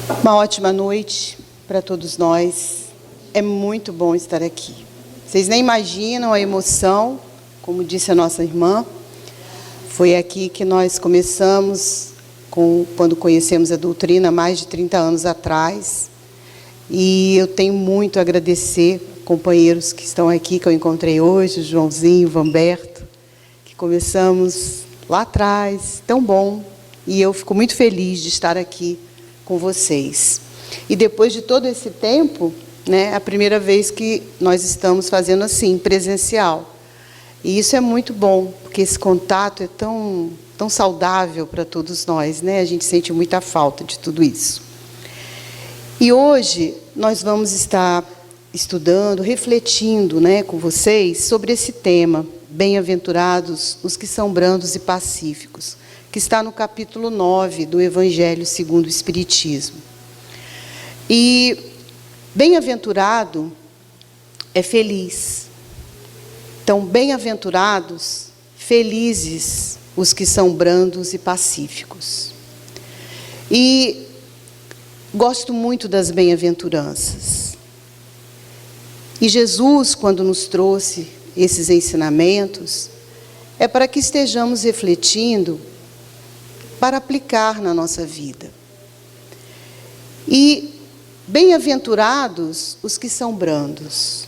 Uma ótima noite para todos nós. É muito bom estar aqui. Vocês nem imaginam a emoção, como disse a nossa irmã. Foi aqui que nós começamos, quando conhecemos a doutrina, há mais de 30 anos atrás. E eu tenho muito a agradecer companheiros que estão aqui, que eu encontrei hoje, o Joãozinho, o Vamberto, que começamos lá atrás, tão bom. E eu fico muito feliz de estar aqui com vocês. E depois de todo esse tempo, né, é a primeira vez que nós estamos fazendo assim, presencial. E isso é muito bom, porque esse contato é tão saudável para todos nós, né? A gente sente muita falta de tudo isso. E hoje nós vamos estar estudando, refletindo, né, com vocês sobre esse tema, bem-aventurados os que são brandos e pacíficos, que está no capítulo 9 do Evangelho segundo o Espiritismo. E bem-aventurado é feliz. Então, bem-aventurados, felizes os que são brandos e pacíficos. E gosto muito das bem-aventuranças. E Jesus, quando nos trouxe esses ensinamentos, é para que estejamos refletindo para aplicar na nossa vida. E bem-aventurados os que são brandos.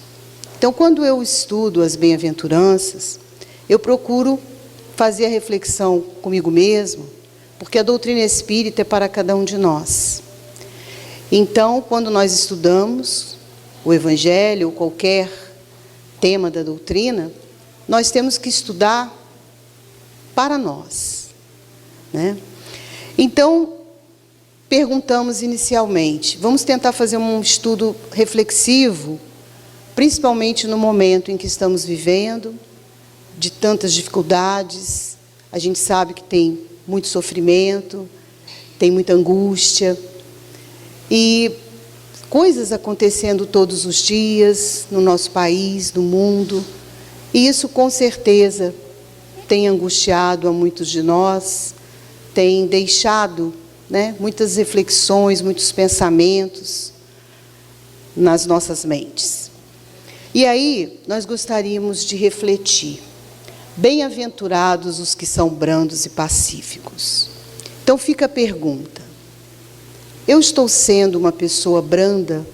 Então, quando eu estudo as bem-aventuranças, eu procuro fazer a reflexão comigo mesmo, porque a doutrina espírita é para cada um de nós. Então, quando nós estudamos o Evangelho ou qualquer tema da doutrina, nós temos que estudar para nós, né? Então, perguntamos inicialmente, vamos tentar fazer um estudo reflexivo, principalmente no momento em que estamos vivendo, de tantas dificuldades. A gente sabe que tem muito sofrimento, tem muita angústia, e coisas acontecendo todos os dias no nosso país, no mundo, e isso com certeza tem angustiado a muitos de nós, tem deixado, né, muitas reflexões, muitos pensamentos nas nossas mentes. E aí, nós gostaríamos de refletir. Bem-aventurados os que são brandos e pacíficos. Então fica a pergunta: eu estou sendo uma pessoa branda?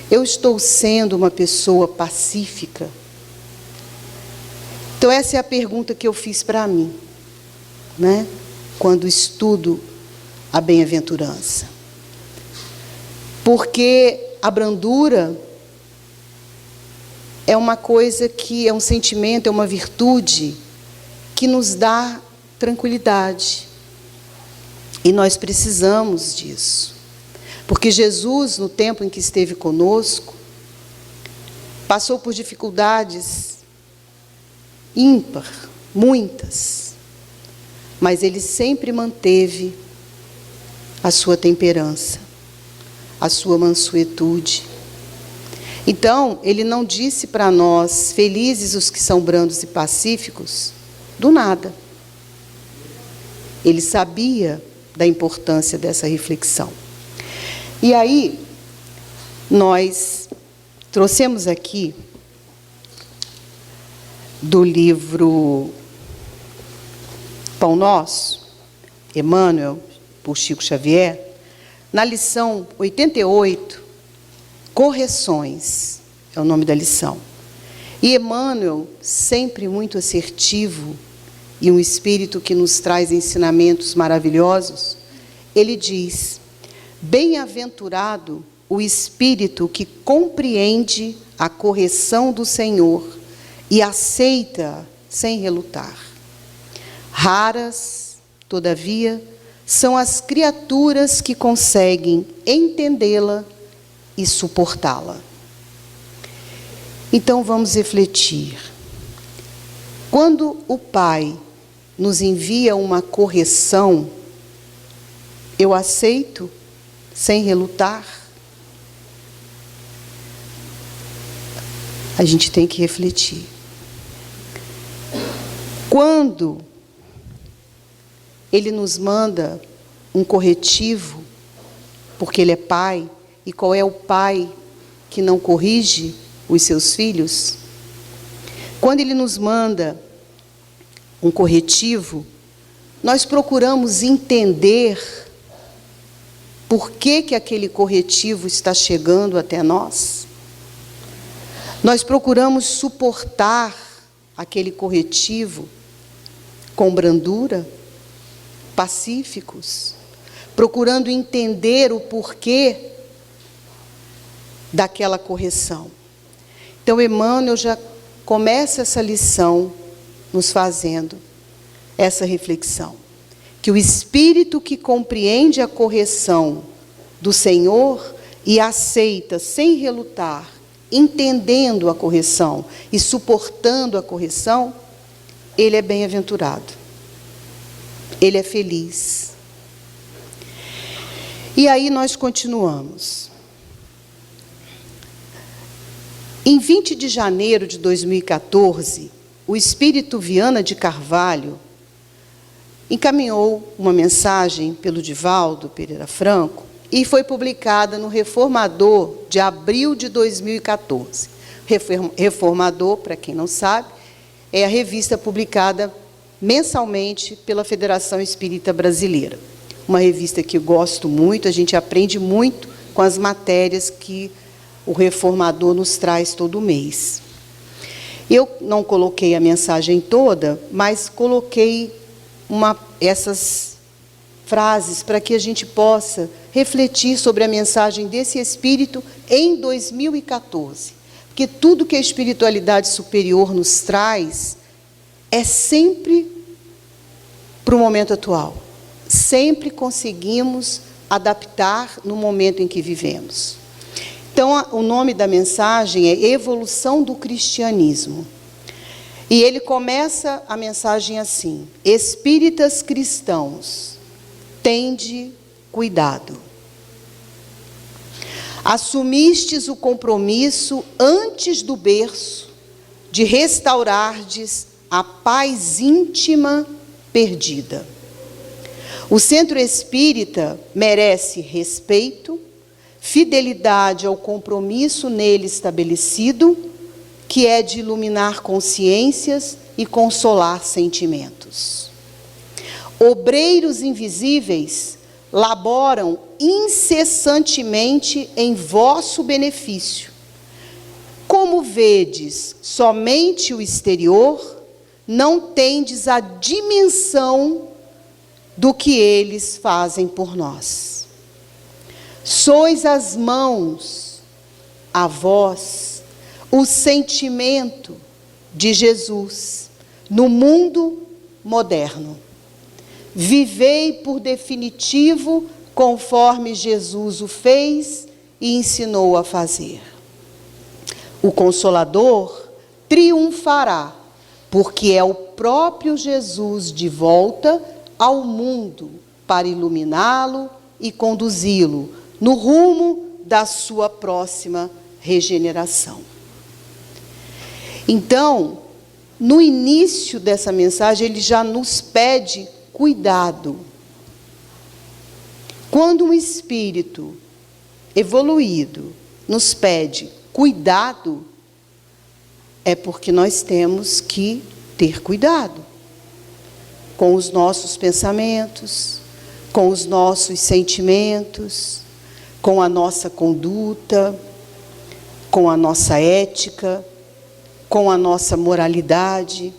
Eu estou sendo uma pessoa pacífica? Então essa é a pergunta que eu fiz para mim, né, quando estudo a bem-aventurança. Porque a brandura é uma coisa que é um sentimento, é uma virtude que nos dá tranquilidade. E nós precisamos disso. Porque Jesus, no tempo em que esteve conosco, passou por dificuldades ímpar, muitas. Mas ele sempre manteve a sua temperança, a sua mansuetude. Então, ele não disse para nós, felizes os que são brandos e pacíficos, do nada. Ele sabia da importância dessa reflexão. E aí, nós trouxemos aqui, do livro Pão Nosso, Emmanuel, por Chico Xavier, na lição 88, Correções, é o nome da lição. E Emmanuel, sempre muito assertivo, e um espírito que nos traz ensinamentos maravilhosos, ele diz: bem-aventurado o espírito que compreende a correção do Senhor e aceita sem relutar. Raras, todavia, são as criaturas que conseguem entendê-la e suportá-la. Então vamos refletir. Quando o Pai nos envia uma correção, eu aceito sem relutar? A gente tem que refletir. Quando ele nos manda um corretivo, porque Ele é Pai. E qual é o pai que não corrige os seus filhos? Quando Ele nos manda um corretivo, nós procuramos entender por que aquele corretivo está chegando até nós. Nós procuramos suportar aquele corretivo com brandura, pacíficos, procurando entender o porquê daquela correção. Então, Emmanuel já começa essa lição nos fazendo essa reflexão, que o espírito que compreende a correção do Senhor e aceita sem relutar, entendendo a correção e suportando a correção, ele é bem-aventurado, ele é feliz. E aí nós continuamos. Em 20 de janeiro de 2014, o espírito Viana de Carvalho encaminhou uma mensagem pelo Divaldo Pereira Franco e foi publicada no Reformador de abril de 2014. Reformador, para quem não sabe, é a revista publicada mensalmente pela Federação Espírita Brasileira. Uma revista que eu gosto muito, a gente aprende muito com as matérias que o Reformador nos traz todo mês. Eu não coloquei a mensagem toda, mas coloquei essas frases para que a gente possa refletir sobre a mensagem desse Espírito em 2014. Porque tudo que a espiritualidade superior nos traz é sempre para o momento atual. Sempre conseguimos adaptar no momento em que vivemos. Então, o nome da mensagem é Evolução do Cristianismo. E ele começa a mensagem assim: Espíritas cristãos, tende cuidado. Assumistes o compromisso antes do berço de restaurardes a paz íntima perdida. O centro espírita merece respeito, fidelidade ao compromisso nele estabelecido, que é de iluminar consciências e consolar sentimentos. Obreiros invisíveis laboram incessantemente em vosso benefício. Como vedes somente o exterior, não tendes a dimensão do que eles fazem por nós. Sois as mãos, a voz, o sentimento de Jesus no mundo moderno. Vivei por definitivo conforme Jesus o fez e ensinou a fazer. O Consolador triunfará, porque é o próprio Jesus de volta ao mundo para iluminá-lo e conduzi-lo no rumo da sua próxima regeneração. Então, no início dessa mensagem, ele já nos pede cuidado. Quando um espírito evoluído nos pede cuidado, é porque nós temos que ter cuidado com os nossos pensamentos, com os nossos sentimentos, com a nossa conduta, com a nossa ética, com a nossa moralidade,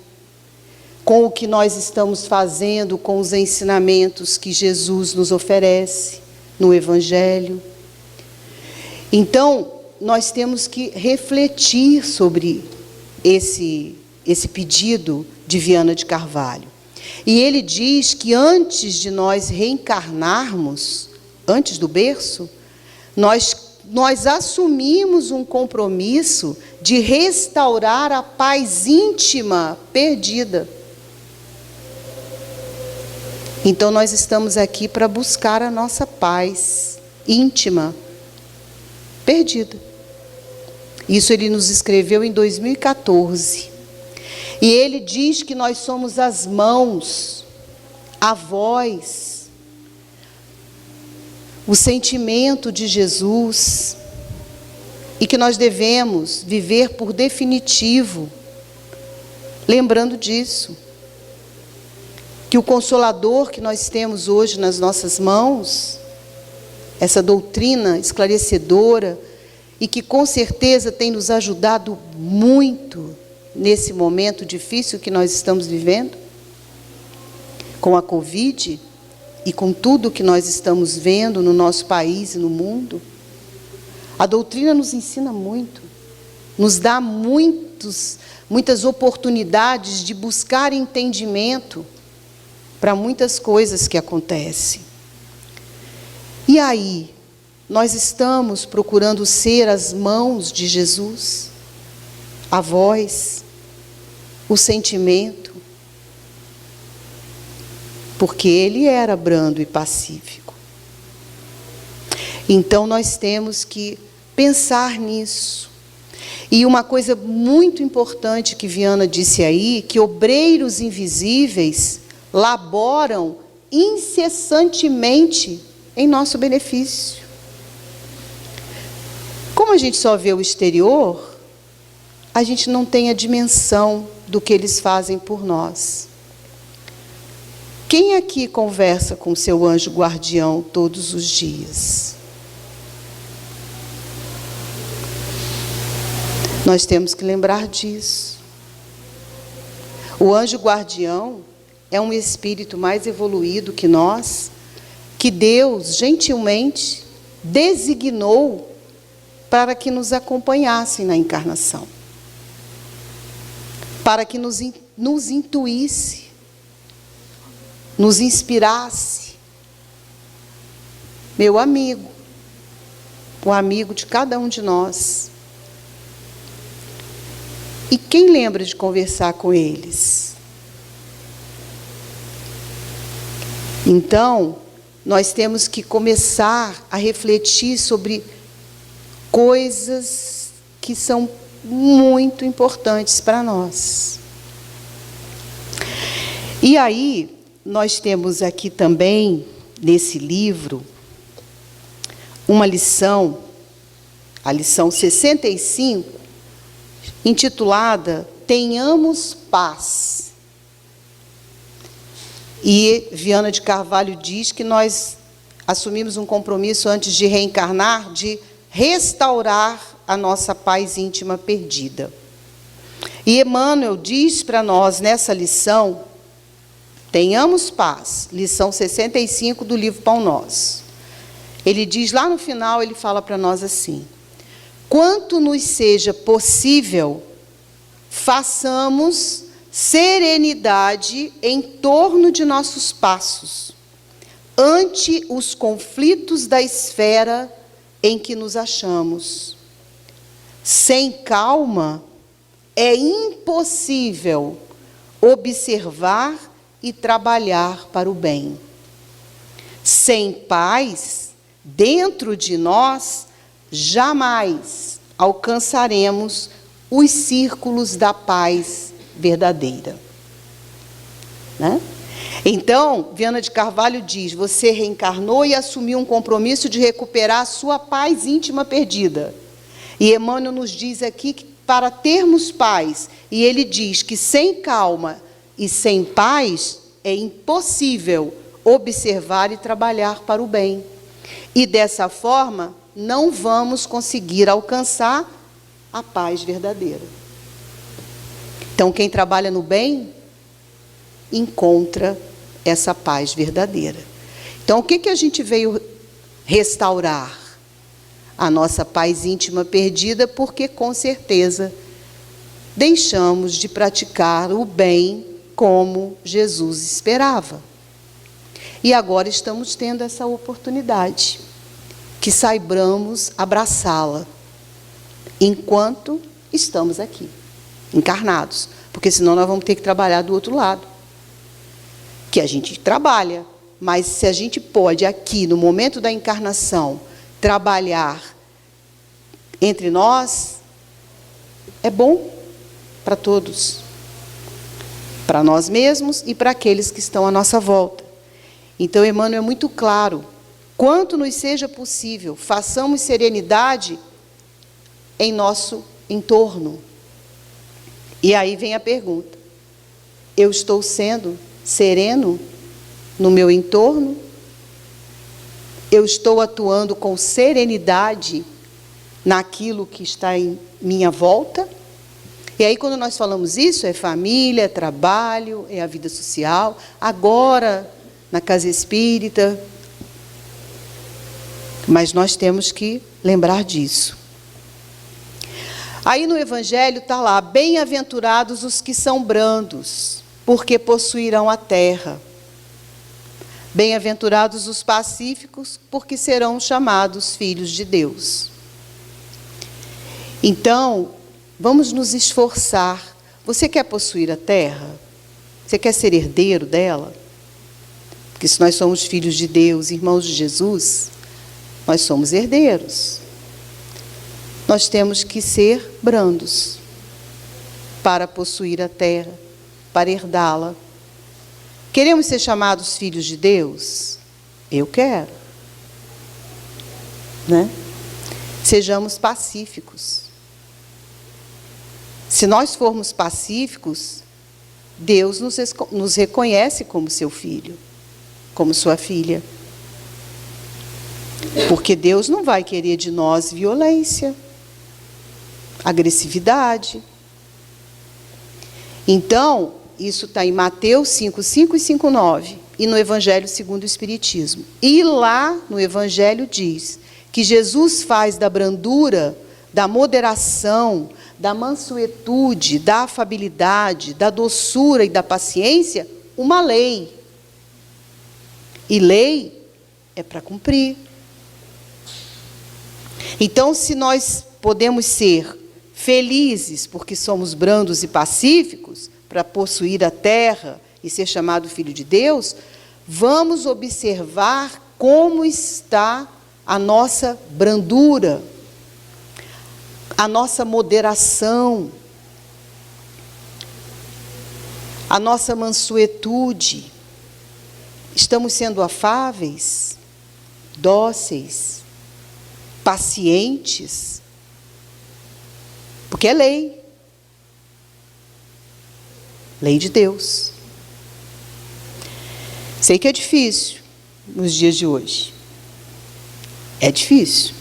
com o que nós estamos fazendo com os ensinamentos que Jesus nos oferece no Evangelho. Então, nós temos que refletir sobre esse pedido de Viana de Carvalho. E ele diz que antes de nós reencarnarmos, antes do berço, nós assumimos um compromisso de restaurar a paz íntima perdida. Então, nós estamos aqui para buscar a nossa paz íntima perdida. Isso ele nos escreveu em 2014. E ele diz que nós somos as mãos, a voz, o sentimento de Jesus, e que nós devemos viver por definitivo, lembrando disso, que o Consolador que nós temos hoje nas nossas mãos, essa doutrina esclarecedora, e que com certeza tem nos ajudado muito nesse momento difícil que nós estamos vivendo, com a Covid e com tudo que nós estamos vendo no nosso país e no mundo. A doutrina nos ensina muito, nos dá muitas oportunidades de buscar entendimento para muitas coisas que acontecem. E aí, nós estamos procurando ser as mãos de Jesus, a voz, o sentimento, porque ele era brando e pacífico. Então nós temos que pensar nisso. E uma coisa muito importante que Viana disse aí, que obreiros invisíveis laboram incessantemente em nosso benefício. Como a gente só vê o exterior, a gente não tem a dimensão do que eles fazem por nós. Quem aqui conversa com o seu anjo guardião todos os dias? Nós temos que lembrar disso. O anjo guardião é um espírito mais evoluído que nós, que Deus gentilmente designou para que nos acompanhassem na encarnação, para que nos intuísse, nos inspirasse. Meu amigo, o amigo de cada um de nós. E quem lembra de conversar com eles? Então, nós temos que começar a refletir sobre coisas que são muito importantes para nós. E aí, nós temos aqui também, nesse livro, uma lição, a lição 65, intitulada Tenhamos Paz. E Viana de Carvalho diz que nós assumimos um compromisso antes de reencarnar, de restaurar a nossa paz íntima perdida. E Emmanuel diz para nós nessa lição, Tenhamos Paz, lição 65 do livro Pão Nosso. Ele diz lá no final, ele fala para nós assim: quanto nos seja possível, façamos serenidade em torno de nossos passos, ante os conflitos da esfera em que nos achamos. Sem calma, é impossível observar e trabalhar para o bem. Sem paz, dentro de nós, jamais alcançaremos os círculos da paz verdadeira. Né? Então, Viana de Carvalho diz, você reencarnou e assumiu um compromisso de recuperar a sua paz íntima perdida. E Emmanuel nos diz aqui que para termos paz, e ele diz que sem calma e sem paz, é impossível observar e trabalhar para o bem. E dessa forma, não vamos conseguir alcançar a paz verdadeira. Então, quem trabalha no bem, encontra essa paz verdadeira. Então, o que a gente veio restaurar? A nossa paz íntima perdida, porque, com certeza, deixamos de praticar o bem como Jesus esperava. E agora estamos tendo essa oportunidade, que saibamos abraçá-la, enquanto estamos aqui, encarnados. Porque senão nós vamos ter que trabalhar do outro lado. Que a gente trabalha, mas se a gente pode aqui, no momento da encarnação, trabalhar entre nós, é bom para todos. Para nós mesmos e para aqueles que estão à nossa volta. Então, Emmanuel é muito claro quanto nos seja possível, façamos serenidade em nosso entorno. E aí vem a pergunta: eu estou sendo sereno no meu entorno? Eu estou atuando com serenidade naquilo que está em minha volta? E aí, quando nós falamos isso, é família, é trabalho, é a vida social. Agora, na casa espírita. Mas nós temos que lembrar disso. Aí no Evangelho está lá: bem-aventurados os que são brandos, porque possuirão a terra. Bem-aventurados os pacíficos, porque serão chamados filhos de Deus. Então, vamos nos esforçar. Você quer possuir a terra? Você quer ser herdeiro dela? Porque se nós somos filhos de Deus, irmãos de Jesus, nós somos herdeiros. Nós temos que ser brandos para possuir a terra, para herdá-la. Queremos ser chamados filhos de Deus? Eu quero. Né? Sejamos pacíficos. Se nós formos pacíficos, Deus nos reconhece como seu filho, como sua filha. Porque Deus não vai querer de nós violência, agressividade. Então, isso está em Mateus 5:5 e 5:9, e no Evangelho segundo o Espiritismo. E lá no Evangelho diz que Jesus faz da brandura, da moderação, da mansuetude, da afabilidade, da doçura e da paciência uma lei. E lei é para cumprir. Então, se nós podemos ser felizes porque somos brandos e pacíficos, para possuir a terra e ser chamado filho de Deus, vamos observar como está a nossa brandura, a nossa moderação, a nossa mansuetude. Estamos sendo afáveis, dóceis, pacientes, porque é lei. Lei de Deus. Sei que é difícil nos dias de hoje. É difícil.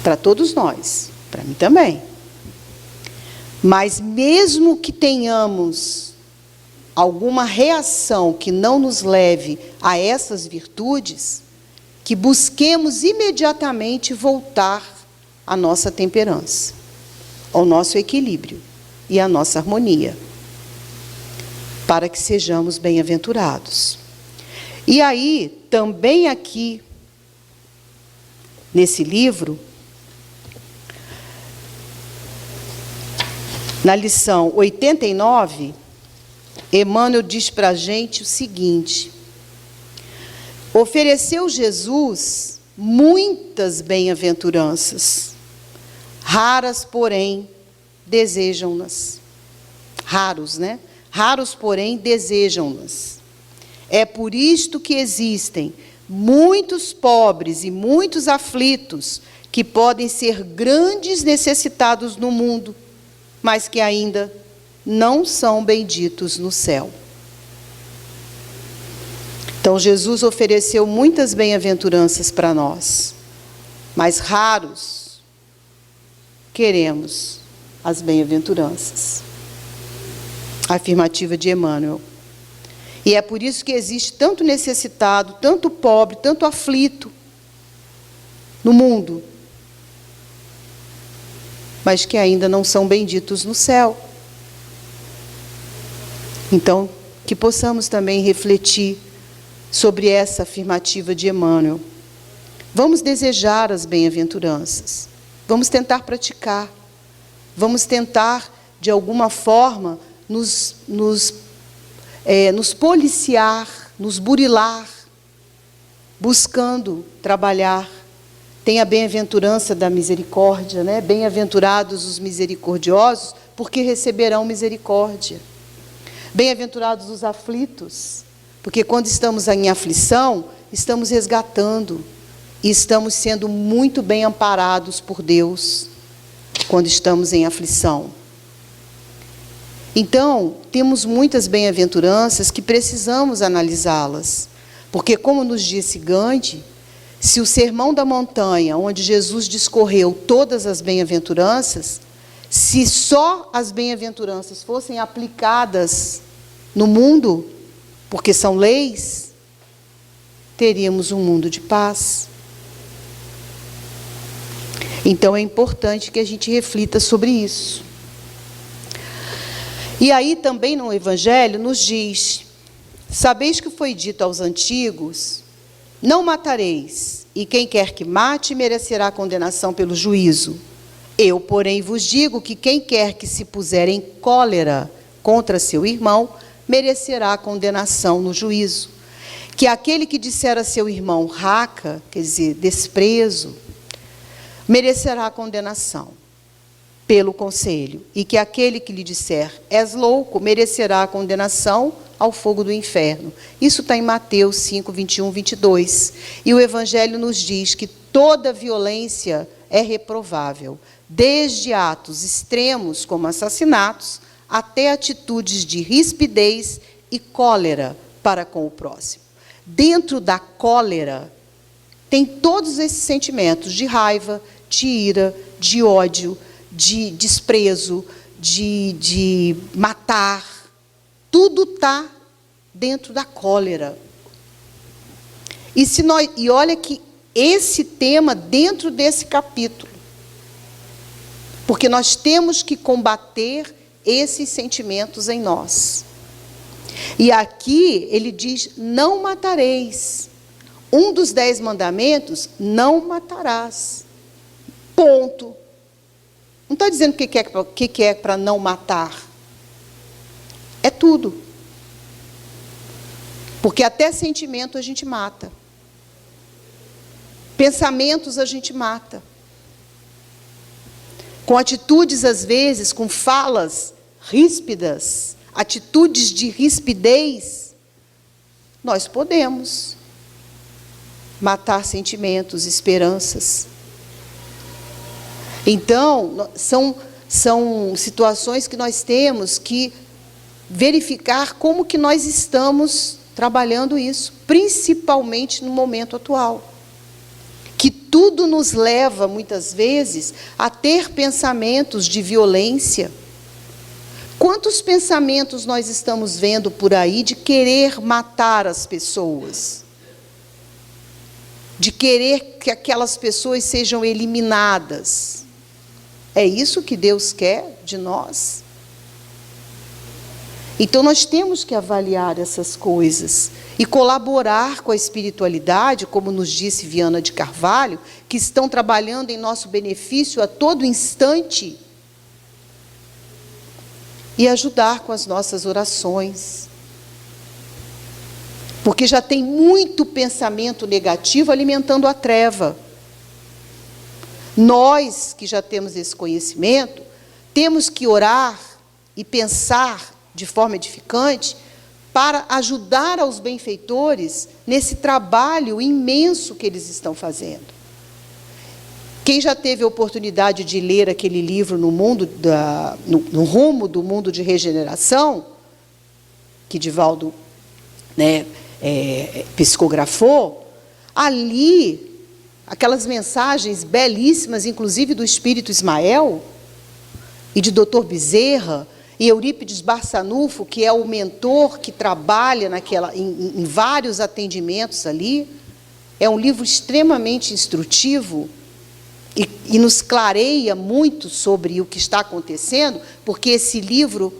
Para todos nós. Para mim também. Mas mesmo que tenhamos alguma reação que não nos leve a essas virtudes, que busquemos imediatamente voltar à nossa temperança, ao nosso equilíbrio e à nossa harmonia, para que sejamos bem-aventurados. E aí, também aqui, nesse livro, na lição 89, Emmanuel diz para a gente o seguinte: ofereceu Jesus muitas bem-aventuranças, raras, porém, desejam-nas. Raros, né? Raros, porém, desejam-nas. É por isto que existem muitos pobres e muitos aflitos que podem ser grandes necessitados no mundo, mas que ainda não são benditos no céu. Então, Jesus ofereceu muitas bem-aventuranças para nós, mas raros queremos as bem-aventuranças. Afirmativa de Emmanuel. E é por isso que existe tanto necessitado, tanto pobre, tanto aflito no mundo, mas que ainda não são benditos no céu. Então, que possamos também refletir sobre essa afirmativa de Emmanuel. Vamos desejar as bem-aventuranças, vamos tentar praticar, vamos tentar, de alguma forma, nos policiar, nos burilar, buscando trabalhar. Tem a bem-aventurança da misericórdia, né? Bem-aventurados os misericordiosos, porque receberão misericórdia. Bem-aventurados os aflitos, porque quando estamos em aflição, estamos resgatando e estamos sendo muito bem amparados por Deus quando estamos em aflição. Então, temos muitas bem-aventuranças que precisamos analisá-las, porque, como nos disse Gandhi, se o Sermão da Montanha, onde Jesus discorreu todas as bem-aventuranças, se só as bem-aventuranças fossem aplicadas no mundo, porque são leis, teríamos um mundo de paz. Então é importante que a gente reflita sobre isso. E aí também no Evangelho nos diz: sabeis que foi dito aos antigos, não matareis, e quem quer que mate merecerá condenação pelo juízo. Eu, porém, vos digo que quem quer que se puser em cólera contra seu irmão, merecerá condenação no juízo. Que aquele que disser a seu irmão raca, quer dizer, desprezo, merecerá condenação pelo conselho. E que aquele que lhe disser és louco, merecerá a condenação ao fogo do inferno. Isso está em Mateus 5, 21, 22. E o Evangelho nos diz que toda violência é reprovável, desde atos extremos, como assassinatos, até atitudes de rispidez e cólera para com o próximo. Dentro da cólera, tem todos esses sentimentos de raiva, de ira, de ódio, de desprezo, de matar. Tudo está dentro da cólera. E olha que esse tema dentro desse capítulo. Porque nós temos que combater esses sentimentos em nós. E aqui ele diz, não matareis. Um dos 10 mandamentos, não matarás. Ponto. Não está dizendo o que é para não matar. É tudo. Porque até sentimento a gente mata. Pensamentos a gente mata. Com atitudes, às vezes, com falas ríspidas, atitudes de rispidez, nós podemos matar sentimentos, esperanças. Então, são situações que nós temos que verificar como que nós estamos trabalhando isso, principalmente no momento atual. Que tudo nos leva, muitas vezes, a ter pensamentos de violência. Quantos pensamentos nós estamos vendo por aí de querer matar as pessoas? De querer que aquelas pessoas sejam eliminadas? É isso que Deus quer de nós? Então, nós temos que avaliar essas coisas e colaborar com a espiritualidade, como nos disse Viana de Carvalho, que estão trabalhando em nosso benefício a todo instante, e ajudar com as nossas orações. Porque já tem muito pensamento negativo alimentando a treva. Nós, que já temos esse conhecimento, temos que orar e pensar de forma edificante para ajudar aos benfeitores nesse trabalho imenso que eles estão fazendo. Quem já teve a oportunidade de ler aquele livro no rumo do mundo de regeneração, que Divaldo psicografou, ali, aquelas mensagens belíssimas, inclusive do Espírito Ismael, e de Dr. Bezerra, e Eurípides Barçanufo, que é o mentor que trabalha em vários atendimentos ali, é um livro extremamente instrutivo e nos clareia muito sobre o que está acontecendo, porque esse livro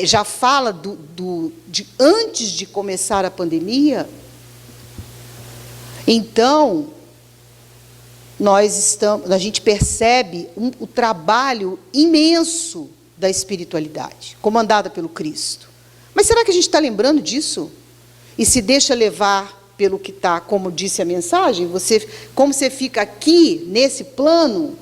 já fala de antes de começar a Então, a gente percebe o trabalho imenso da espiritualidade, comandada pelo Cristo. Mas será que a gente está lembrando disso? E se deixa levar pelo que está, como disse a mensagem, como você fica aqui, nesse plano,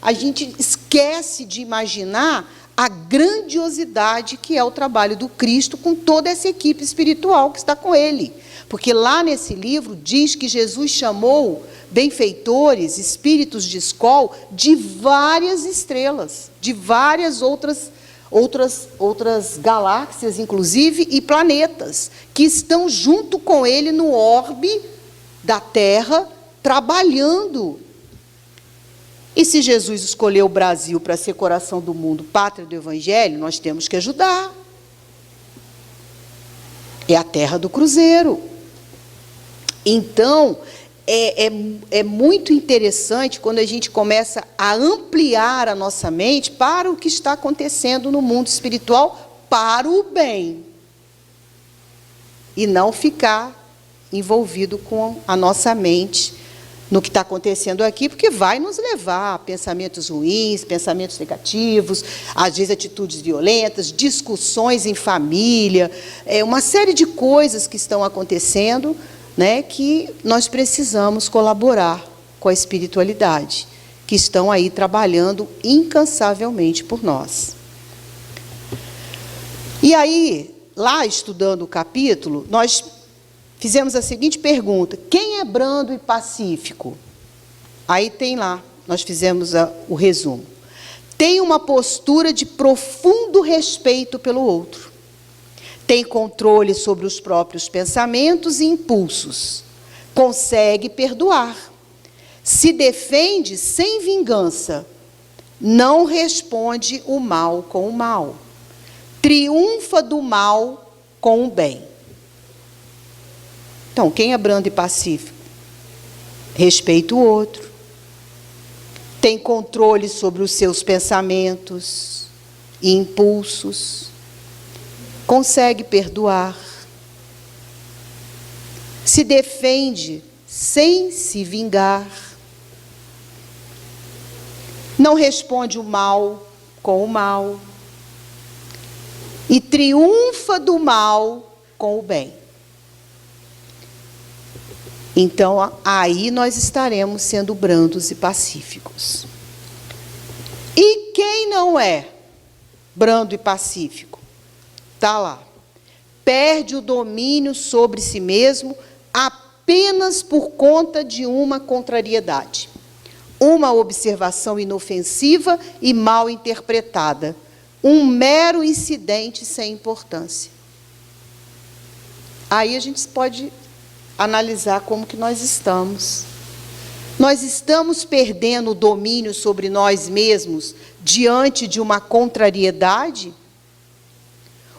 a gente esquece de imaginar a grandiosidade que é o trabalho do Cristo com toda essa equipe espiritual que está com ele. Porque lá nesse livro diz que Jesus chamou benfeitores, espíritos de escol, de várias estrelas, de várias outras galáxias, inclusive, e planetas, que estão junto com ele no orbe da Terra, trabalhando. E se Jesus escolheu o Brasil para ser coração do mundo, pátria do Evangelho, nós temos que ajudar. É a terra do cruzeiro. Então, é muito interessante quando a gente começa a ampliar a nossa mente para o que está acontecendo no mundo espiritual, para o bem. E não ficar envolvido com a nossa mente no que está acontecendo aqui, porque vai nos levar a pensamentos ruins, pensamentos negativos, às vezes atitudes violentas, discussões em família, uma série de coisas que estão acontecendo, né, que nós precisamos colaborar com a espiritualidade, que estão aí trabalhando incansavelmente por nós. E aí, lá estudando o capítulo, nós fizemos a seguinte pergunta: quem é brando e pacífico? Aí tem lá, nós fizemos o resumo. Tem uma postura de profundo respeito pelo outro. Tem controle sobre os próprios pensamentos e impulsos. Consegue perdoar. Se defende sem vingança. Não responde o mal com o mal. Triunfa do mal com o bem. Então, quem é brando e pacífico? Respeita o outro. Tem controle sobre os seus pensamentos e impulsos. Consegue perdoar. Se defende sem se vingar. Não responde o mal com o mal. E triunfa do mal com o bem. Então, aí nós estaremos sendo brandos e pacíficos. E quem não é brando e pacífico? Está lá. Perde o domínio sobre si mesmo apenas por conta de uma contrariedade. Uma observação inofensiva e mal interpretada. Um mero incidente sem importância. Aí a gente pode analisar como que nós estamos. Nós estamos perdendo o domínio sobre nós mesmos diante de uma contrariedade?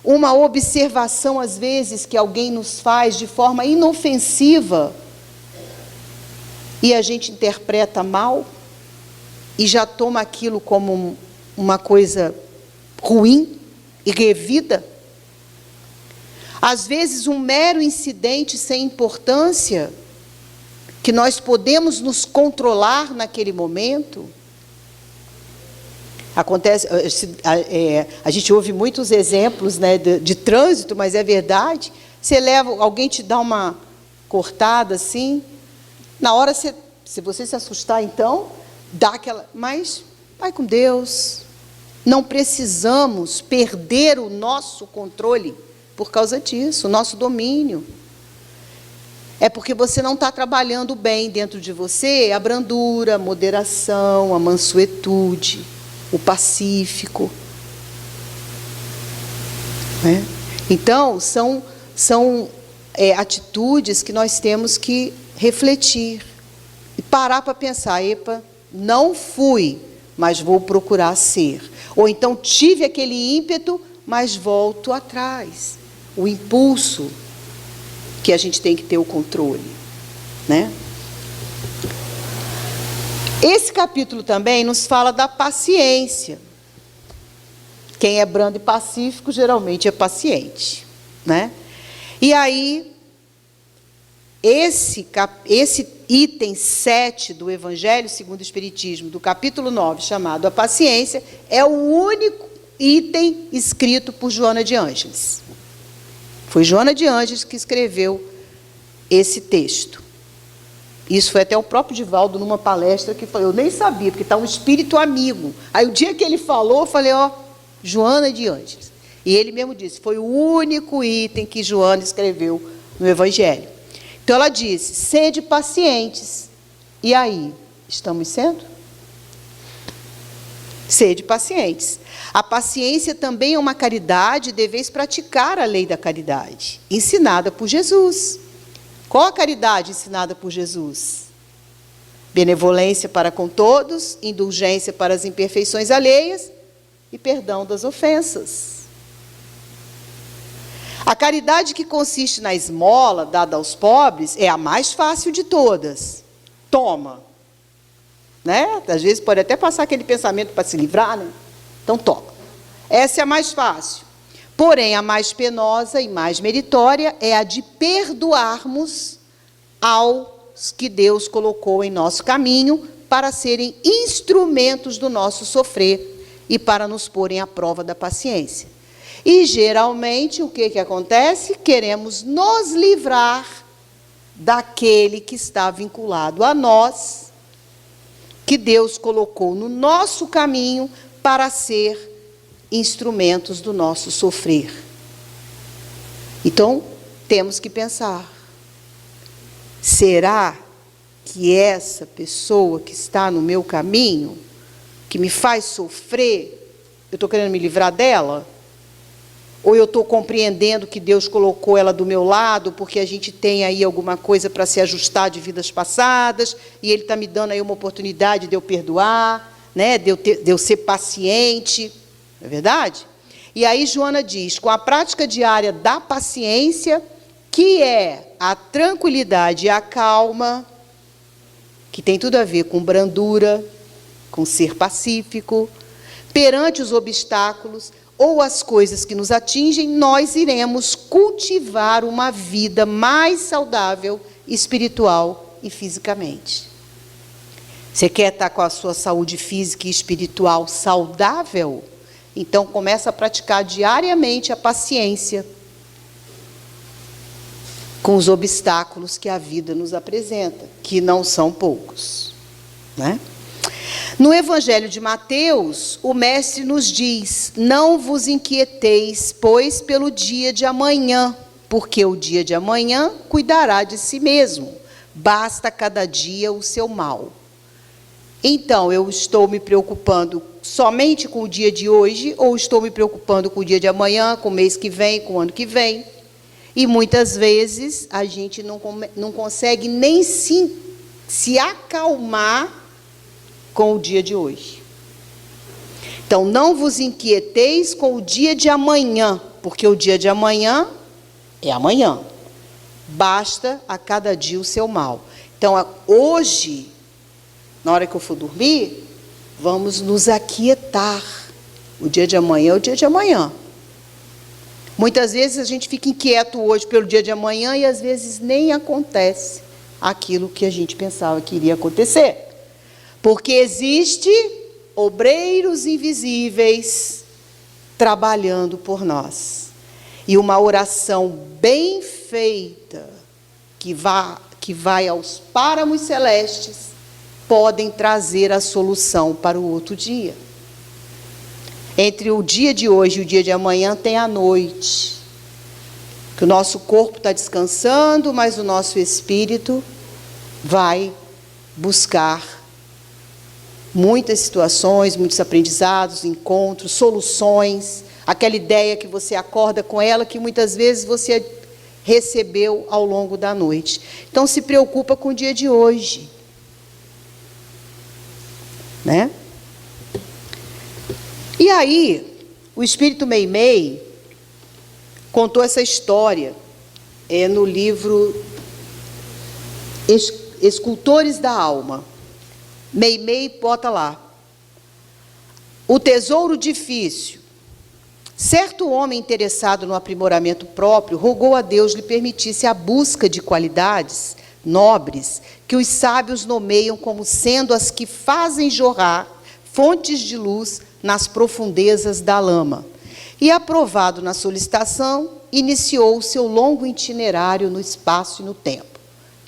Uma observação, às vezes, que alguém nos faz de forma inofensiva e a gente interpreta mal e já toma aquilo como uma coisa ruim e revida? Às vezes, um mero incidente sem importância, que nós podemos nos controlar naquele momento. Acontece, a gente ouve muitos exemplos, né, de trânsito, mas é verdade. Você leva, alguém te dá uma cortada assim, na hora, se você se assustar, então, dá aquela... Mas vai com Deus. Não precisamos perder o nosso controle por causa disso, o nosso domínio. É porque você não está trabalhando bem dentro de você a brandura, a moderação, a mansuetude, o pacífico. Né? Então, são atitudes que nós temos que refletir e parar para pensar: epa, não fui, mas vou procurar ser. Ou então tive aquele ímpeto, mas volto atrás. O impulso que a gente tem que ter o controle, né? Esse capítulo também nos fala da paciência. Quem é brando e pacífico geralmente é paciente, né? E aí, esse item 7 do Evangelho segundo o Espiritismo, do capítulo 9, chamado a paciência, é o único item escrito por Joana de Ângeles. Foi Joana de Ângeles que escreveu esse texto. Isso foi até o próprio Divaldo, numa palestra, que falou: eu nem sabia, porque está um espírito amigo. Aí o dia que ele falou, eu falei: ó, Joana de Ângeles. E ele mesmo disse, foi o único item que Joana escreveu no Evangelho. Então ela disse, sede pacientes. E aí, estamos sendo? Sede pacientes. A paciência também é uma caridade, deveis praticar a lei da caridade, ensinada por Jesus. Qual a caridade ensinada por Jesus? Benevolência para com todos, indulgência para as imperfeições alheias e perdão das ofensas. A caridade que consiste na esmola dada aos pobres é a mais fácil de todas. Toma. Né? Às vezes pode até passar aquele pensamento para se livrar, né? Então toma. Essa é a mais fácil. Porém, a mais penosa e mais meritória é a de perdoarmos aos que Deus colocou em nosso caminho para serem instrumentos do nosso sofrer e para nos porem à prova da paciência. E, geralmente, o que acontece? Queremos nos livrar daquele que está vinculado a nós, que Deus colocou no nosso caminho para ser instrumentos do nosso sofrer. Então, temos que pensar, será que essa pessoa que está no meu caminho, que me faz sofrer, eu estou querendo me livrar dela? Ou eu estou compreendendo que Deus colocou ela do meu lado, porque a gente tem aí alguma coisa para se ajustar de vidas passadas, e Ele está me dando aí uma oportunidade de eu perdoar, né? de eu ser paciente, não é verdade? E aí Joana diz, com a prática diária da paciência, que é a tranquilidade e a calma, que tem tudo a ver com brandura, com ser pacífico, perante os obstáculos, ou as coisas que nos atingem, nós iremos cultivar uma vida mais saudável, espiritual e fisicamente. Você quer estar com a sua saúde física e espiritual saudável? Então, começa a praticar diariamente a paciência com os obstáculos que a vida nos apresenta, que não são poucos, né? No Evangelho de Mateus, o Mestre nos diz, não vos inquieteis, pois, pelo dia de amanhã, porque o dia de amanhã cuidará de si mesmo, basta cada dia o seu mal. Então, eu estou me preocupando somente com o dia de hoje, ou estou me preocupando com o dia de amanhã, com o mês que vem, com o ano que vem? E muitas vezes a gente não consegue nem se acalmar com o dia de hoje. Então, não vos inquieteis com o dia de amanhã, porque o dia de amanhã é amanhã. Basta a cada dia o seu mal. Então, hoje, na hora que eu for dormir, vamos nos aquietar. O dia de amanhã é o dia de amanhã. Muitas vezes a gente fica inquieto hoje pelo dia de amanhã e às vezes nem acontece aquilo que a gente pensava que iria acontecer. Porque existe obreiros invisíveis trabalhando por nós. E uma oração bem feita, que vai aos páramos celestes, podem trazer a solução para o outro dia. Entre o dia de hoje e o dia de amanhã tem a noite. Que o nosso corpo está descansando, mas o nosso espírito vai buscar muitas situações, muitos aprendizados, encontros, soluções, aquela ideia que você acorda com ela, que muitas vezes você recebeu ao longo da noite. Então, se preocupa com o dia de hoje, né? E aí, o Espírito Meimei contou essa história no livro Escultores da Alma. Meimei bota lá. O tesouro difícil. Certo homem interessado no aprimoramento próprio rogou a Deus lhe permitisse a busca de qualidades nobres que os sábios nomeiam como sendo as que fazem jorrar fontes de luz nas profundezas da lama. E, aprovado na solicitação, iniciou o seu longo itinerário no espaço e no tempo.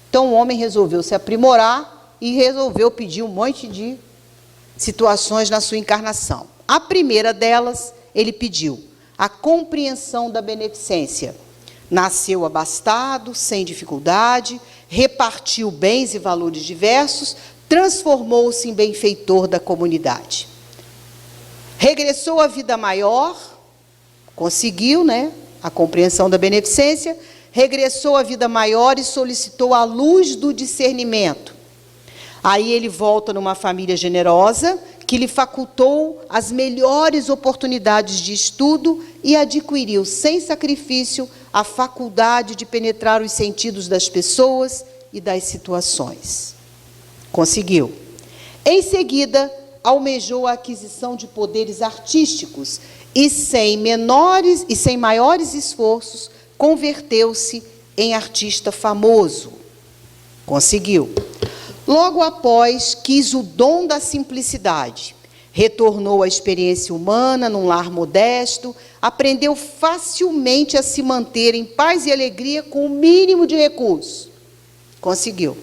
Então, o homem resolveu se aprimorar e resolveu pedir um monte de situações na sua encarnação. A primeira delas ele pediu a compreensão da beneficência. Nasceu abastado, sem dificuldade, repartiu bens e valores diversos, transformou-se em benfeitor da comunidade. Regressou à vida maior, conseguiu, a compreensão da beneficência, regressou à vida maior e solicitou a luz do discernimento. Aí ele volta numa família generosa, que lhe facultou as melhores oportunidades de estudo e adquiriu, sem sacrifício, a faculdade de penetrar os sentidos das pessoas e das situações. Conseguiu. Em seguida, almejou a aquisição de poderes artísticos e, sem maiores esforços, converteu-se em artista famoso. Conseguiu. Logo após, quis o dom da simplicidade. Retornou à experiência humana num lar modesto, aprendeu facilmente a se manter em paz e alegria com o mínimo de recursos. Conseguiu.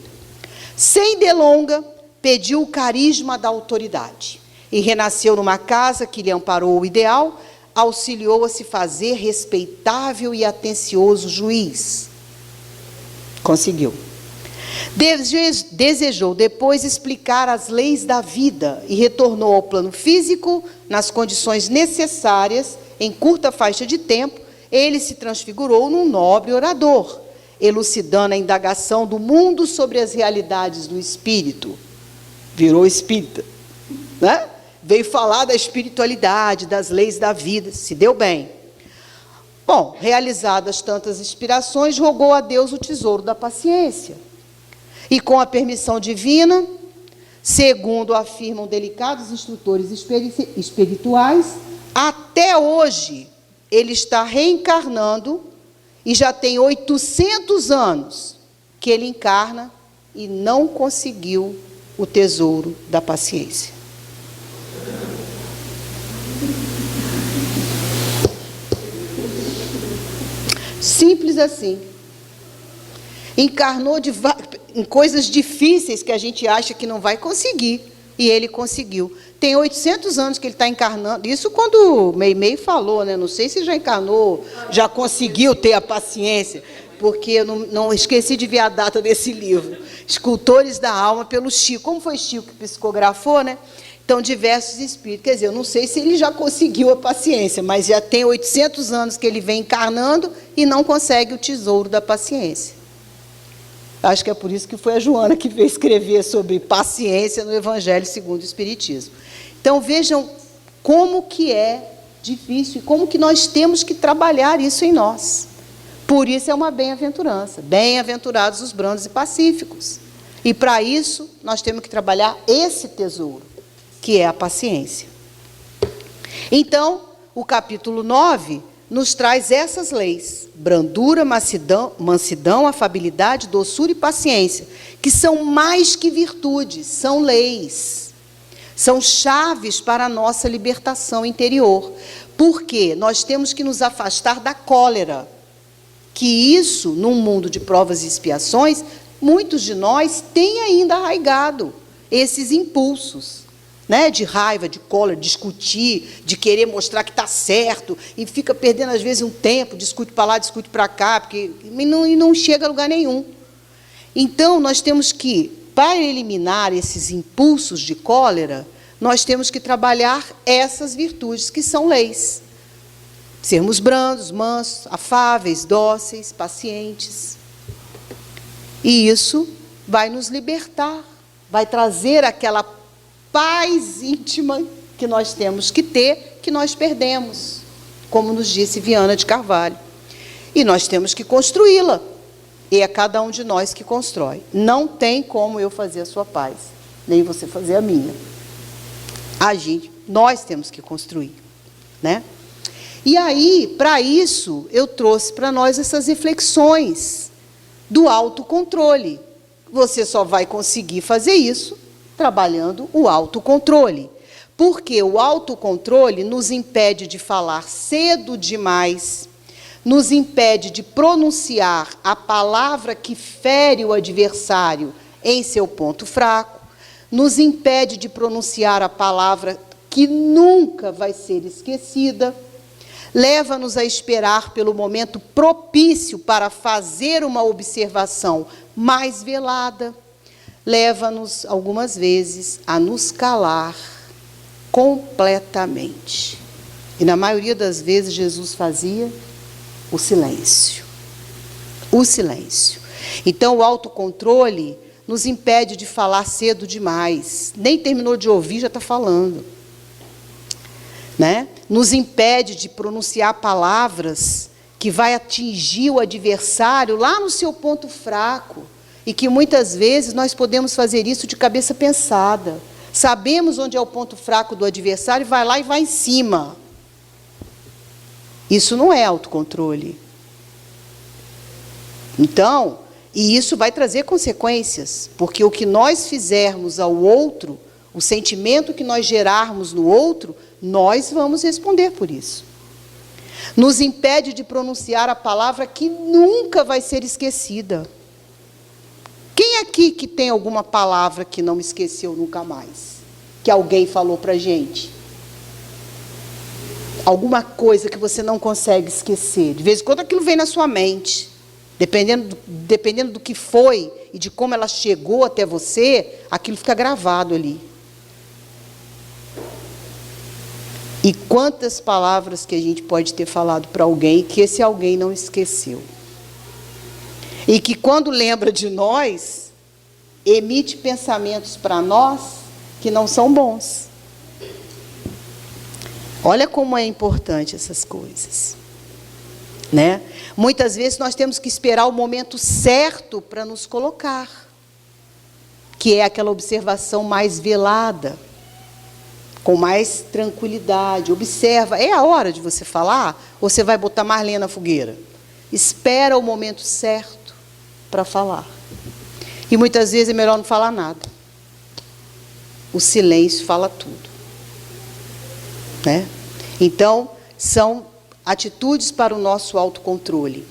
Sem delonga, pediu o carisma da autoridade e renasceu numa casa que lhe amparou o ideal, auxiliou a se fazer respeitável e atencioso juiz. Conseguiu. Desejou depois explicar as leis da vida e retornou ao plano físico nas condições necessárias. Em curta faixa de tempo, ele se transfigurou num nobre orador, elucidando a indagação do mundo sobre as realidades do espírito. Virou espírita, Veio falar da espiritualidade, das leis da vida, se deu bem. Bom, realizadas tantas inspirações, rogou a Deus o tesouro da paciência. E com a permissão divina, segundo afirmam delicados instrutores espirituais, até hoje ele está reencarnando e já tem 800 anos que ele encarna e não conseguiu o tesouro da paciência. Simples assim. Encarnou em coisas difíceis que a gente acha que não vai conseguir, e ele conseguiu. Tem 800 anos que ele está encarnando, isso quando o Meimei falou, não sei se já encarnou, já conseguiu ter a paciência, porque eu não esqueci de ver a data desse livro, Escultores da Alma, pelo Chico. Como foi Chico que psicografou, Então, diversos espíritos. Quer dizer, eu não sei se ele já conseguiu a paciência, mas já tem 800 anos que ele vem encarnando e não consegue o tesouro da paciência. Acho que é por isso que foi a Joana que veio escrever sobre paciência no Evangelho segundo o Espiritismo. Então, vejam como que é difícil e como que nós temos que trabalhar isso em nós. Por isso é uma bem-aventurança. Bem-aventurados os brandos e pacíficos. E, para isso, nós temos que trabalhar esse tesouro, que é a paciência. Então, o capítulo 9 nos traz essas leis: brandura, mansidão, afabilidade, doçura e paciência, que são mais que virtudes, são leis, são chaves para a nossa libertação interior, porque nós temos que nos afastar da cólera, que isso, num mundo de provas e expiações, muitos de nós têm ainda arraigado esses impulsos, de raiva, de cólera, de discutir, de querer mostrar que está certo, e fica perdendo, às vezes, um tempo, discute para lá, discute para cá, e não chega a lugar nenhum. Então, nós temos que, para eliminar esses impulsos de cólera, nós temos que trabalhar essas virtudes que são leis. Sermos brandos, mansos, afáveis, dóceis, pacientes. E isso vai nos libertar, vai trazer aquela paz íntima que nós temos que ter, que nós perdemos, como nos disse Viana de Carvalho. E nós temos que construí-la. E é cada um de nós que constrói. Não tem como eu fazer a sua paz, nem você fazer a minha. Nós temos que construir, E aí, para isso, eu trouxe para nós essas reflexões do autocontrole. Você só vai conseguir fazer isso trabalhando o autocontrole. Porque o autocontrole nos impede de falar cedo demais, nos impede de pronunciar a palavra que fere o adversário em seu ponto fraco, nos impede de pronunciar a palavra que nunca vai ser esquecida. Leva-nos a esperar pelo momento propício para fazer uma observação mais velada. Leva-nos, algumas vezes, a nos calar completamente. E, na maioria das vezes, Jesus fazia o silêncio. O silêncio. Então, o autocontrole nos impede de falar cedo demais. Nem terminou de ouvir, já está falando. Né? Nos impede de pronunciar palavras que vai atingir o adversário lá no seu ponto fraco. E que, muitas vezes, nós podemos fazer isso de cabeça pensada. Sabemos onde é o ponto fraco do adversário, vai lá e vai em cima. Isso não é autocontrole. Então, e isso vai trazer consequências, porque o que nós fizermos ao outro, o sentimento que nós gerarmos no outro, nós vamos responder por isso. Nos impede de pronunciar a palavra que nunca vai ser esquecida. Quem aqui que tem alguma palavra que não esqueceu nunca mais? Que alguém falou para a gente? Alguma coisa que você não consegue esquecer. De vez em quando aquilo vem na sua mente. Dependendo do que foi e de como ela chegou até você, aquilo fica gravado ali. E quantas palavras que a gente pode ter falado para alguém que esse alguém não esqueceu. E que quando lembra de nós, emite pensamentos para nós que não são bons. Olha como é importante essas coisas. Né? Muitas vezes nós temos que esperar o momento certo para nos colocar, que é aquela observação mais velada, com mais tranquilidade. Observa, é a hora de você falar, ou você vai botar mais lenha na fogueira? Espera o momento certo para falar. E muitas vezes é melhor não falar nada. O silêncio fala tudo. Né? Então, são atitudes para o nosso autocontrole.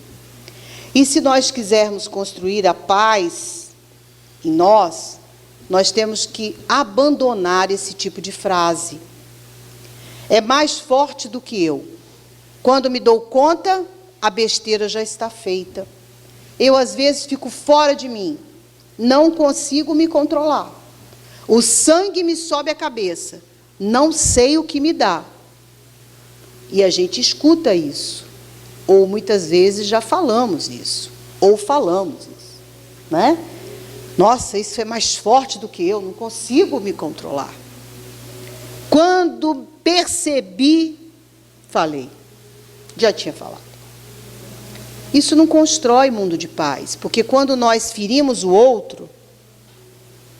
E se nós quisermos construir a paz em nós, nós temos que abandonar esse tipo de frase. É mais forte do que eu. Quando me dou conta, a besteira já está feita. Eu, às vezes, fico fora de mim. Não consigo me controlar. O sangue me sobe a cabeça. Não sei o que me dá. E a gente escuta isso. Ou muitas vezes já falamos isso. Ou falamos isso. Né? Nossa, isso é mais forte do que eu. Não consigo me controlar. Quando percebi, falei. Já tinha falado. Isso não constrói mundo de paz. Porque quando nós ferimos o outro,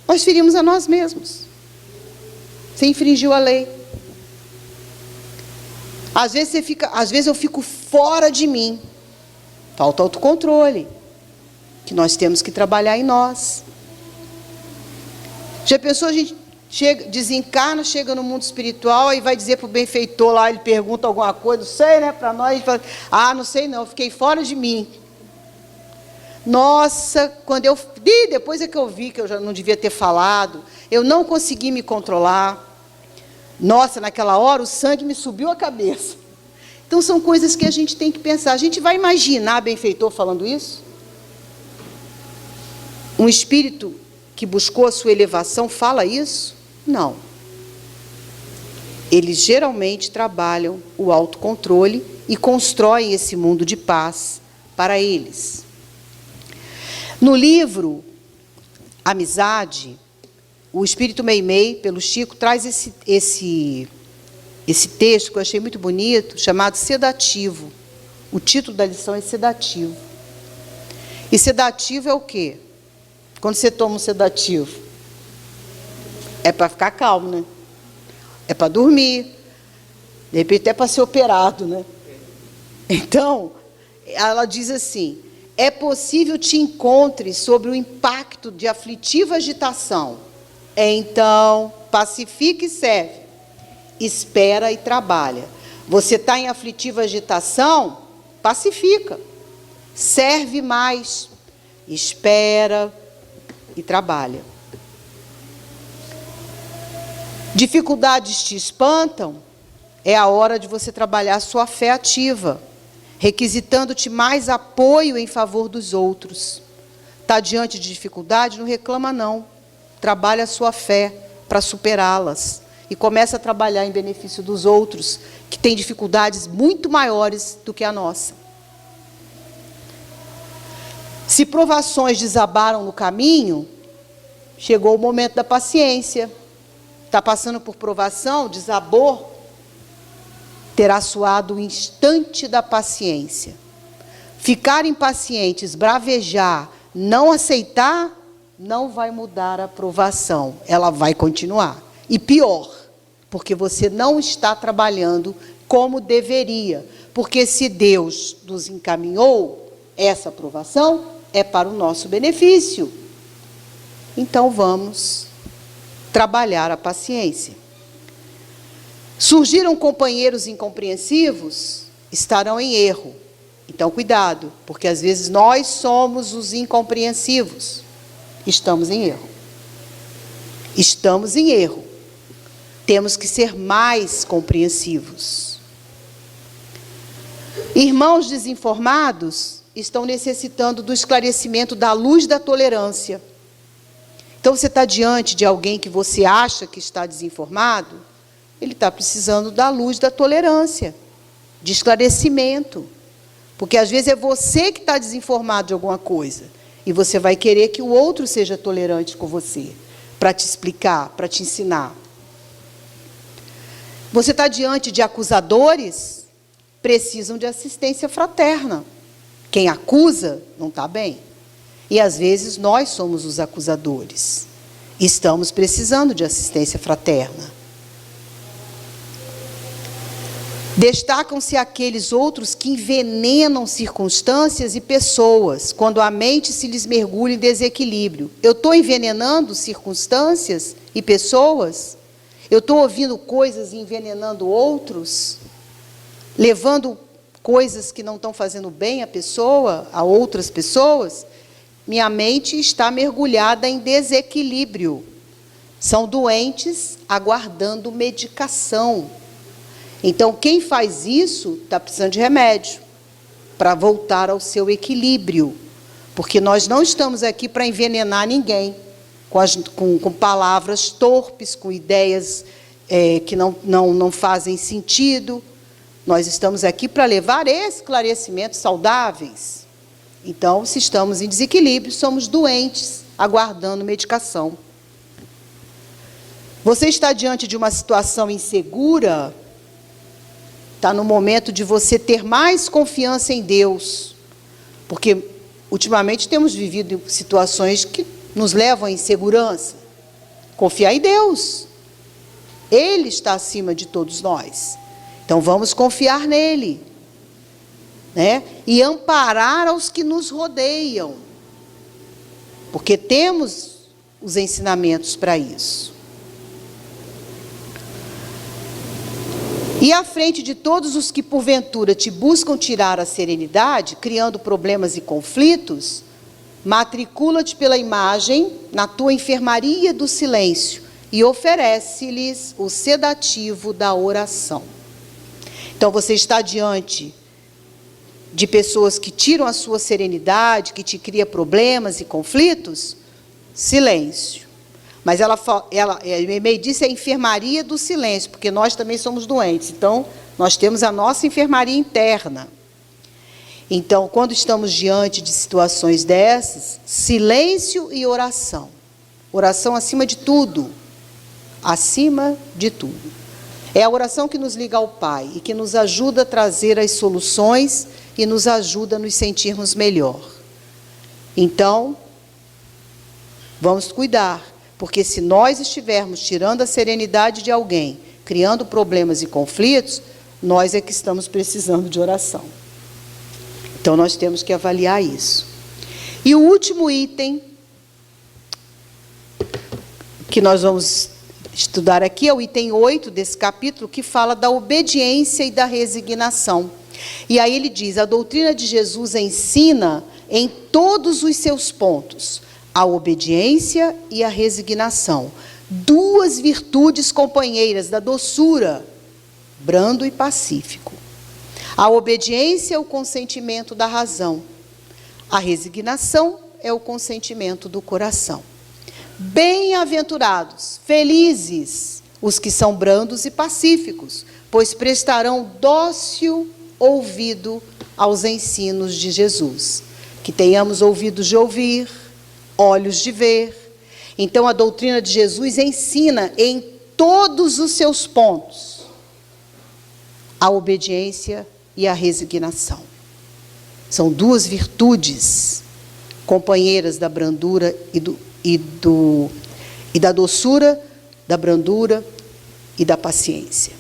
nós ferimos a nós mesmos. Você infringiu a lei. Às vezes eu fico fora de mim. Falta autocontrole, que nós temos que trabalhar em nós. Já pensou, a gente desencarna, chega no mundo espiritual e vai dizer para o benfeitor lá, ele pergunta alguma coisa, não sei, né? Para nós, a gente fala, não sei não, fiquei fora de mim. Nossa, depois é que eu vi que eu já não devia ter falado, eu não consegui me controlar. Nossa, naquela hora o sangue me subiu a cabeça. Então são coisas que a gente tem que pensar. A gente vai imaginar benfeitor falando isso? Um espírito que buscou a sua elevação fala isso? Não. Eles geralmente trabalham o autocontrole e constroem esse mundo de paz para eles. No livro Amizade, o Espírito Meimei, pelo Chico, traz esse texto que eu achei muito bonito, chamado Sedativo. O título da lição é Sedativo. E sedativo é o quê? Quando você toma um sedativo, é para ficar calmo, né? É para dormir, de repente até para ser operado, né? Então, ela diz assim, é possível te encontres sobre o impacto de aflitiva agitação. Então, pacifica e serve. Espera e trabalha. Você está em aflitiva agitação? Pacifica. Serve mais. Espera e trabalha. Dificuldades te espantam? É a hora de você trabalhar a sua fé ativa, requisitando-te mais apoio em favor dos outros. Está diante de dificuldade? Não reclama não. Trabalha a sua fé para superá-las. E começa a trabalhar em benefício dos outros, que têm dificuldades muito maiores do que a nossa. Se provações desabaram no caminho, chegou o momento da paciência. Está passando por provação, desabou, terá suado o instante da paciência. Ficar impaciente, esbravejar, não aceitar, não vai mudar a provação, ela vai continuar. E pior, porque você não está trabalhando como deveria. Porque se Deus nos encaminhou, essa provação é para o nosso benefício. Então vamos trabalhar a paciência. Surgiram companheiros incompreensivos, estarão em erro. Então cuidado, porque às vezes nós somos os incompreensivos. Estamos em erro. Estamos em erro. Temos que ser mais compreensivos. Irmãos desinformados estão necessitando do esclarecimento da luz da tolerância. Então, você está diante de alguém que você acha que está desinformado, ele está precisando da luz da tolerância, de esclarecimento. Porque, às vezes, é você que está desinformado de alguma coisa, e você vai querer que o outro seja tolerante com você, para te explicar, para te ensinar. Você está diante de acusadores, precisam de assistência fraterna. Quem acusa não está bem. E, às vezes, nós somos os acusadores. Estamos precisando de assistência fraterna. Destacam-se aqueles outros que envenenam circunstâncias e pessoas, quando a mente se lhes mergulha em desequilíbrio. Eu estou envenenando circunstâncias e pessoas? Eu estou ouvindo coisas e envenenando outros? Levando coisas que não estão fazendo bem à pessoa, a outras pessoas? Minha mente está mergulhada em desequilíbrio. São doentes aguardando medicação. Então, quem faz isso está precisando de remédio para voltar ao seu equilíbrio. Porque nós não estamos aqui para envenenar ninguém com palavras torpes, com ideias que não fazem sentido. Nós estamos aqui para levar esclarecimentos saudáveis. Então, se estamos em desequilíbrio, somos doentes, aguardando medicação. Você está diante de uma situação insegura? Está no momento de você ter mais confiança em Deus. Porque, ultimamente, temos vivido situações que nos levam à insegurança. Confiar em Deus. Ele está acima de todos nós. Então, vamos confiar nele. Né? E amparar aos que nos rodeiam. Porque temos os ensinamentos para isso. E à frente de todos os que porventura te buscam tirar a serenidade, criando problemas e conflitos, matricula-te pela imagem na tua enfermaria do silêncio e oferece-lhes o sedativo da oração. Então você está diante de pessoas que tiram a sua serenidade, que te cria problemas e conflitos, silêncio. Mas ela meio disse a enfermaria do silêncio, porque nós também somos doentes. Então, nós temos a nossa enfermaria interna. Então, quando estamos diante de situações dessas, silêncio e oração. Oração acima de tudo. Acima de tudo. É a oração que nos liga ao Pai e que nos ajuda a trazer as soluções e nos ajuda a nos sentirmos melhor. Então, vamos cuidar, porque se nós estivermos tirando a serenidade de alguém, criando problemas e conflitos, nós é que estamos precisando de oração. Então, nós temos que avaliar isso. E o último item que nós vamos estudar aqui é o item 8 desse capítulo, que fala da obediência e da resignação. E aí ele diz: a doutrina de Jesus ensina em todos os seus pontos a obediência e a resignação, duas virtudes companheiras da doçura, brando e pacífico. A obediência é o consentimento da razão. A resignação é o consentimento do coração. Bem-aventurados, felizes, os que são brandos e pacíficos, pois prestarão dócil ouvido aos ensinos de Jesus. Que tenhamos ouvidos de ouvir, olhos de ver. Então, a doutrina de Jesus ensina em todos os seus pontos a obediência e a resignação. São duas virtudes companheiras da brandura e da doçura, da brandura e da paciência.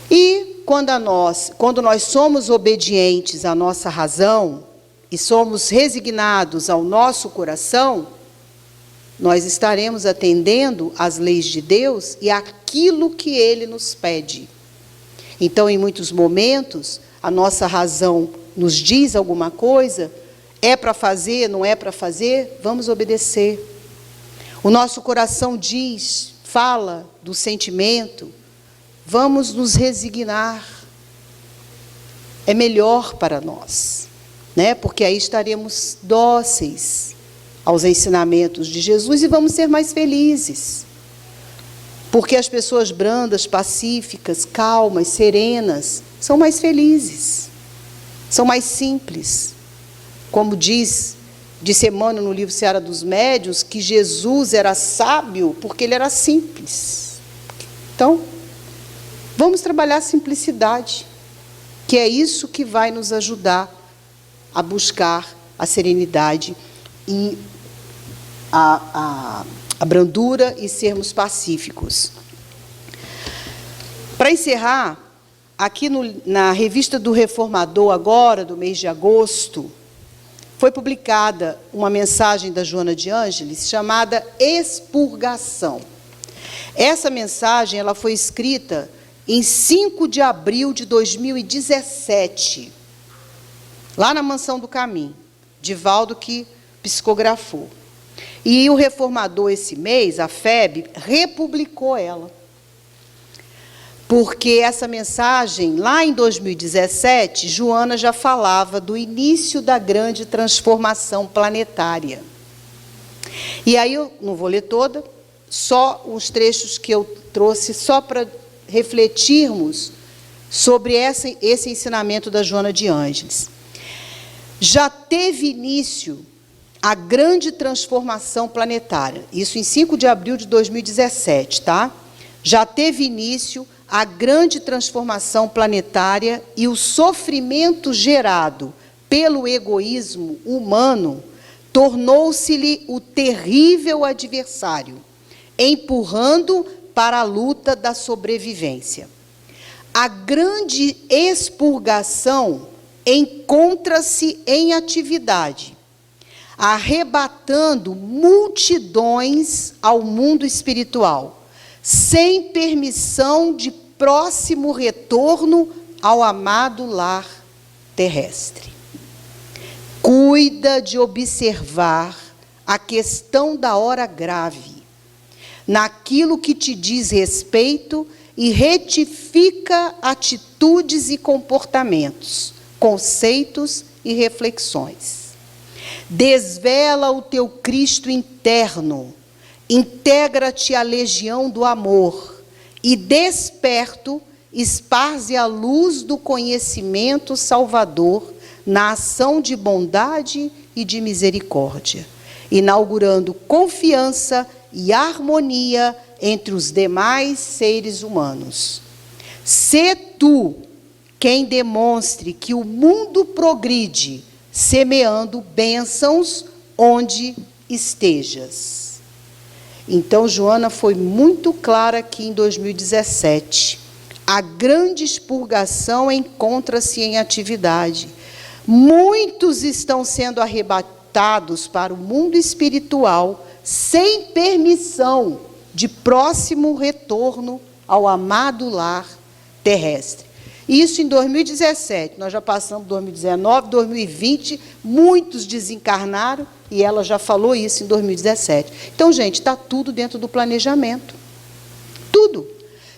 E quando nós somos obedientes à nossa razão e somos resignados ao nosso coração, nós estaremos atendendo às leis de Deus e àquilo que Ele nos pede. Então, em muitos momentos, a nossa razão nos diz alguma coisa, é para fazer, não é para fazer, vamos obedecer. O nosso coração diz, fala do sentimento, vamos nos resignar. É melhor para nós, né? Porque aí estaremos dóceis aos ensinamentos de Jesus e vamos ser mais felizes. Porque as pessoas brandas, pacíficas, calmas, serenas, são mais felizes, são mais simples. Como disse Emmanuel no livro Seara dos Médiuns, que Jesus era sábio porque ele era simples. Então, vamos trabalhar a simplicidade, que é isso que vai nos ajudar a buscar a serenidade e a brandura e sermos pacíficos. Para encerrar, aqui na revista do Reformador, agora, do mês de agosto, foi publicada uma mensagem da Joana de Ângeles chamada Expurgação. Essa mensagem ela foi escrita em 5 de abril de 2017, lá na Mansão do Caminho, Divaldo que psicografou. E o Reformador, esse mês, a FEB, republicou ela. Porque essa mensagem, lá em 2017, Joana já falava do início da grande transformação planetária. E aí eu não vou ler toda, só os trechos que eu trouxe, só para refletirmos sobre esse ensinamento da Joana de Ângeles. Já teve início a grande transformação planetária, isso em 5 de abril de 2017, tá? Já teve início a grande transformação planetária e o sofrimento gerado pelo egoísmo humano tornou-se-lhe o terrível adversário, empurrando para a luta da sobrevivência. A grande expurgação encontra-se em atividade, arrebatando multidões ao mundo espiritual, sem permissão de próximo retorno ao amado lar terrestre. Cuida de observar a questão da hora grave, naquilo que te diz respeito e retifica atitudes e comportamentos, conceitos e reflexões. Desvela o teu Cristo interno, integra-te à legião do amor e, desperto, esparze a luz do conhecimento salvador na ação de bondade e de misericórdia, inaugurando confiança e harmonia entre os demais seres humanos. Sê tu quem demonstre que o mundo progride, semeando bênçãos onde estejas. Então, Joana foi muito clara aqui em 2017. A grande expurgação encontra-se em atividade. Muitos estão sendo arrebatados para o mundo espiritual sem permissão de próximo retorno ao amado lar terrestre. Isso em 2017, nós já passamos 2019, 2020, muitos desencarnaram, e ela já falou isso em 2017. Então, gente, está tudo dentro do planejamento. Tudo.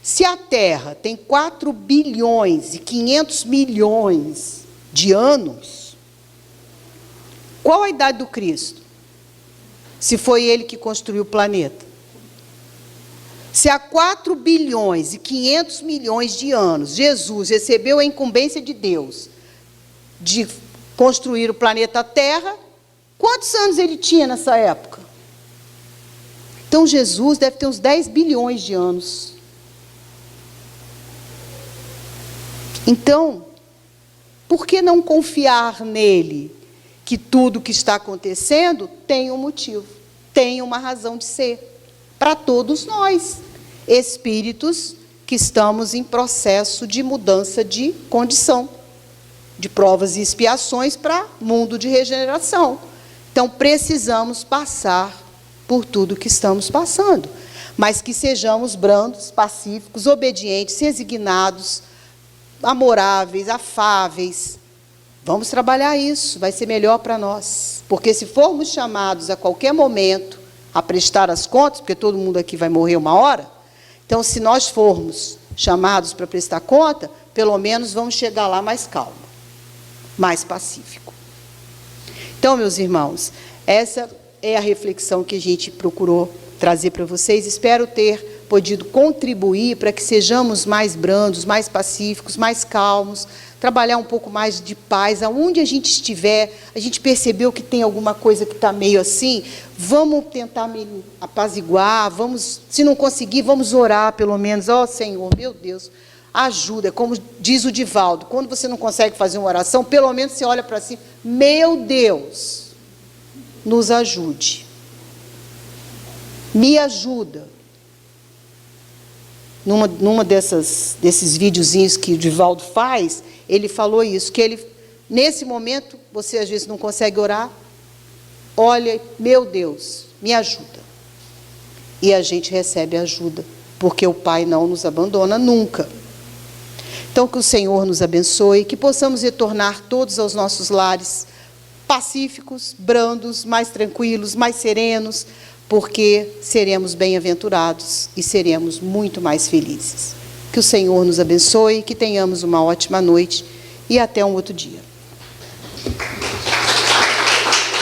Se a Terra tem 4 bilhões e 500 milhões de anos, qual a idade do Cristo? Se foi ele que construiu o planeta. Se há 4 bilhões e 500 milhões de anos, Jesus recebeu a incumbência de Deus de construir o planeta Terra, quantos anos ele tinha nessa época? Então, Jesus deve ter uns 10 bilhões de anos. Então, por que não confiar nele? Que tudo que está acontecendo tem um motivo, tem uma razão de ser. Para todos nós, espíritos que estamos em processo de mudança de condição, de provas e expiações para mundo de regeneração. Então, precisamos passar por tudo que estamos passando, mas que sejamos brandos, pacíficos, obedientes, resignados, amoráveis, afáveis. Vamos trabalhar isso, vai ser melhor para nós. Porque se formos chamados a qualquer momento a prestar as contas, porque todo mundo aqui vai morrer uma hora, então, se nós formos chamados para prestar conta, pelo menos vamos chegar lá mais calmo, mais pacífico. Então, meus irmãos, essa é a reflexão que a gente procurou trazer para vocês. Espero ter podido contribuir para que sejamos mais brandos, mais pacíficos, mais calmos, trabalhar um pouco mais de paz. Aonde a gente estiver, a gente percebeu que tem alguma coisa que está meio assim, vamos tentar apaziguar, vamos, se não conseguir, vamos orar pelo menos. Ó, Senhor, meu Deus, ajuda. Como diz o Divaldo, quando você não consegue fazer uma oração, pelo menos você olha para si, meu Deus, nos ajude. Me ajuda. Numa desses videozinhos que o Divaldo faz, ele falou isso, que ele, nesse momento, você às vezes não consegue orar, olha, meu Deus, me ajuda. E a gente recebe ajuda, porque o Pai não nos abandona nunca. Então, que o Senhor nos abençoe, que possamos retornar todos aos nossos lares pacíficos, brandos, mais tranquilos, mais serenos, porque seremos bem-aventurados e seremos muito mais felizes. Que o Senhor nos abençoe, que tenhamos uma ótima noite e até um outro dia.